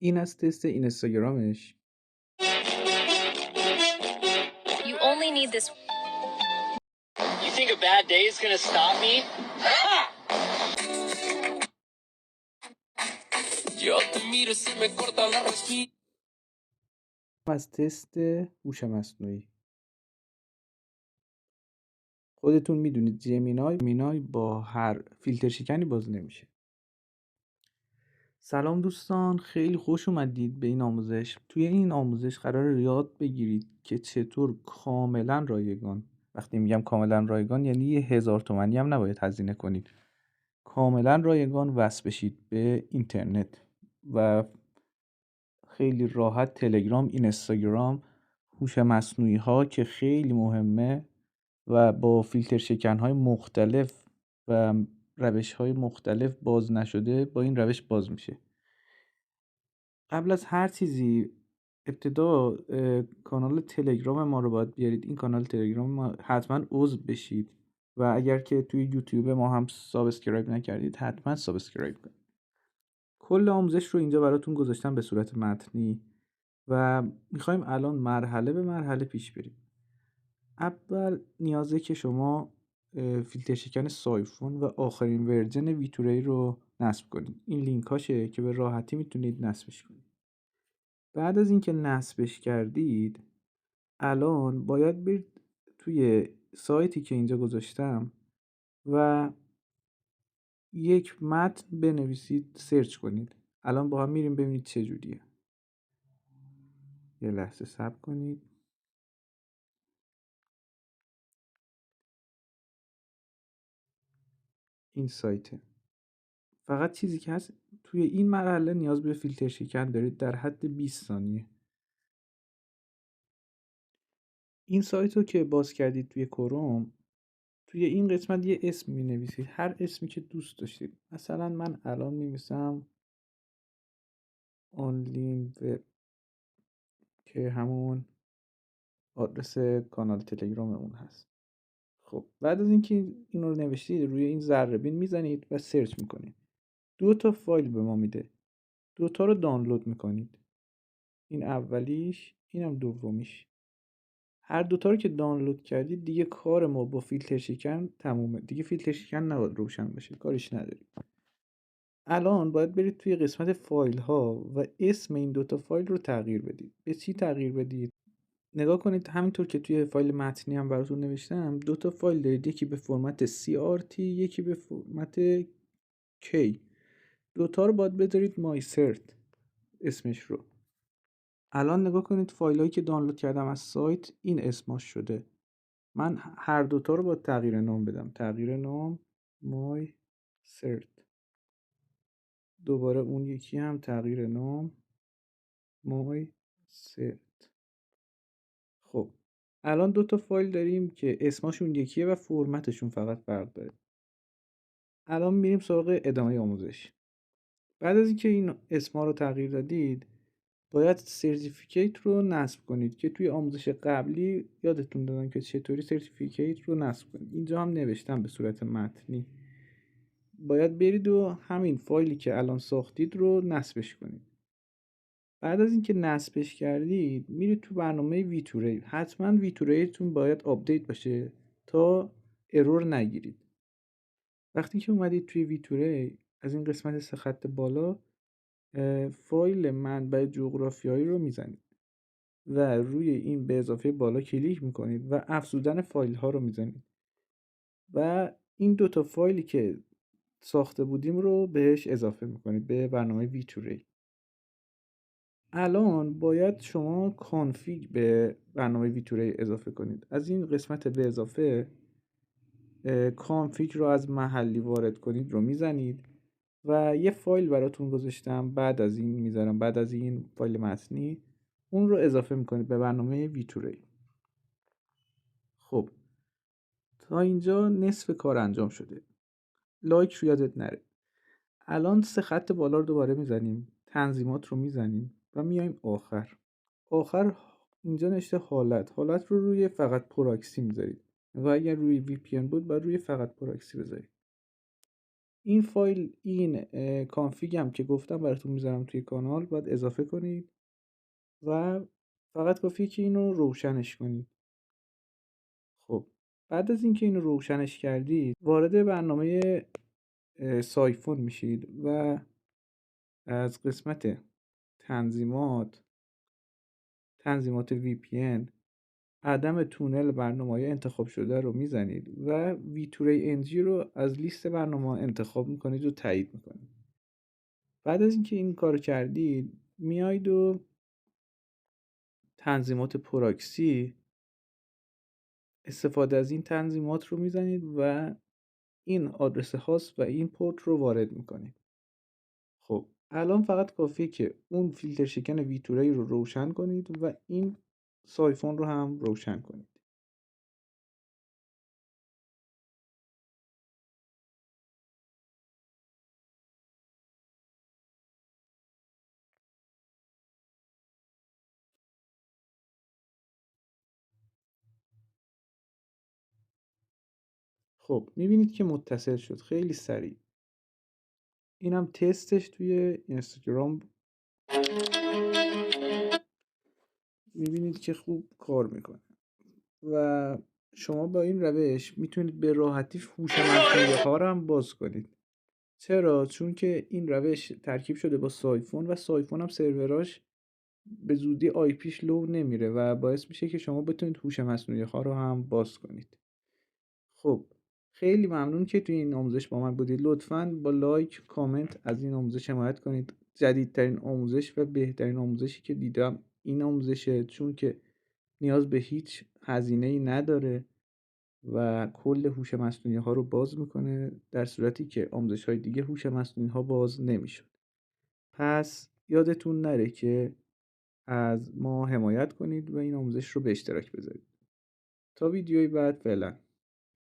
این از تست اینستاگرامش. You only need this. You think a bad day is gonna stop me? Yo te miro si me corta la respiración. از تست هوش مصنوعی. خودتون میدونید جمینای با هر فیلتر شکنی باز نمیشه. سلام دوستان، خیلی خوش اومدید به این آموزش. توی این آموزش قرار یاد بگیرید که چطور کاملا رایگان، وقتی میگم کاملا رایگان یعنی 1000 تومانی هم نباید هزینه کنید، کاملا رایگان وصل بشید به اینترنت و خیلی راحت تلگرام، اینستاگرام، هوش مصنوعی ها که خیلی مهمه و با فیلتر شکن های مختلف و روش های مختلف باز نشده، با این روش باز میشه. قبل از هر چیزی ابتدا کانال تلگرام ما رو باید بیارید. این کانال تلگرام ما حتما عضو بشید و اگر که توی یوتیوب ما هم سابسکرایب نکردید حتما سابسکرایب کنید. کل آموزش رو اینجا براتون گذاشتم به صورت متنی و میخوایم الان مرحله به مرحله پیش بریم. اول نیازه که شما فیلتر شکن سایفون و آخرین ورژن ویتوری رو نصب کنید. این لینک هاشه که به راحتی میتونید نصبش کنید. بعد از اینکه نصبش کردید الان باید برید توی سایتی که اینجا گذاشتم و یک متن بنویسید، سرچ کنید. الان با هم میریم ببینید چه جوریه. یه لحظه صبر کنید. این سایته. فقط چیزی که هست توی این مرحله نیاز به فیلتر شکن دارید در حد 20 ثانیه. این سایت رو که باز کردید توی کروم، توی این قسمت یه اسم می نویسید، هر اسمی که دوست داشتید. مثلا من الان می نویسم آنلاین وب که همون آدرس کانال تلگرام اون هست. خب بعد از اینکه اینو رو نوشتید روی این ذره بین میزنید و سرچ میکنید. 2 تا فایل به ما میده. 2 تا رو دانلود میکنید. این اولیش، اینم دومیش. هر 2 تا رو که دانلود کردید دیگه کار ما با فیلتر شکن تمومه. دیگه فیلتر شکن نباید روشن باشه، کارش نداریم. الان باید برید توی قسمت فایل ها و اسم این 2 تا فایل رو تغییر بدید. به چی تغییر بدید؟ نگاه کنید همینطور که توی فایل متنی هم براتون نوشتم 2 تا فایل دارید، یکی به فرمت CRT یکی به فرمت K. 2 تا رو باید بذارید مایسرت اسمش رو. الان نگاه کنید فایلایی که دانلود کردم از سایت این اسماش شده. من هر 2 تا رو باید تغییر نام بدم. تغییر نام مایسرت. دوباره اون یکی هم تغییر نام مایسرت. خب الان 2 تا فایل داریم که اسمشون یکیه و فرمتشون فقط فرق داره. الان میریم سراغ ادامه آموزش. بعد از اینکه این اسما رو تغییر دادید باید سرتیفیکیت رو نصب کنید که توی آموزش قبلی یادتون دادم که چطوری سرتیفیکیت رو نصب کنید. اینجا هم نوشتم به صورت متنی. باید برید و همین فایلی که الان ساختید رو نصبش کنید. بعد از اینکه نصبش کردید میرید تو برنامه ویتوری. حتما ویتوریتون باید آپدیت باشه تا ارور نگیرید. وقتی که اومدید توی ویتوری از این قسمت 3 خط بالا فایل منبع جغرافیایی رو میزنید و روی این به اضافه بالا کلیک میکنید و افزودن فایل ها رو میزنید و این 2 تا فایلی که ساخته بودیم رو بهش اضافه میکنید به برنامه ویتوری. الان باید شما کانفیگ به برنامه ویتوری اضافه کنید. از این قسمت به اضافه کانفیگ رو از محلی وارد کنید رو میزنید و یه فایل براتون گذاشتم بعد از این میذارم، بعد از این فایل متنی اون رو اضافه میکنید به برنامه ویتوری. خب تا اینجا نصف کار انجام شده. لایک رو یادت نره. الان 3 خط بالا رو دوباره میزنیم، تنظیمات رو میزنیم و میایم آخر اینجا نوشته حالت رو روی فقط پراکسی میذارید و اگر روی VPN بود باید روی فقط پراکسی بذارید. این فایل این کانفیگ هم که گفتم براتون میذارم توی کانال باید اضافه کنید و فقط کافیه که اینو روشنش کنید. خب بعد از اینکه اینو روشنش کردید وارد برنامه سایفون میشید و از قسمت تنظیمات VPN عدم تونل برنامه‌های انتخاب شده رو میزنید و ویتوری NG رو از لیست برنامه انتخاب میکنید و تایید میکنید. بعد از اینکه این کار کردید میایید و تنظیمات پراکسی استفاده از این تنظیمات رو میزنید و این آدرس هاست و این پورت رو وارد میکنید. خب الان فقط کافیه که اون فیلتر شکن ویتوری رو روشن کنید و این سایفون رو هم روشن کنید. خب میبینید که متصل شد خیلی سریع. اینم تستش توی اینستاگرام میبینید که خوب کار میکنه و شما با این روش میتونید به راحتی هوش مصنوعی ها رو هم باز کنید. چرا؟ چون که این روش ترکیب شده با سایفون و سایفون هم سروراش به زودی آی پیش لو نمیره و باعث میشه که شما بتونید هوش مصنوعی ها رو هم باز کنید. خب خیلی ممنون که توی این آموزش با من بودید. لطفاً با لایک کامنت از این آموزش حمایت کنید. جدیدترین آموزش و بهترین آموزشی که دیدم این آموزشه، چون که نیاز به هیچ هزینه‌ای نداره و کل هوش مصنوعی ها رو باز میکنه، در صورتی که آموزش های دیگه هوش مصنوعی ها باز نمیشد. پس یادتون نره که از ما حمایت کنید و این آموزش رو به اشتراک بذارید. تا ویدیوی بعد، فعلا.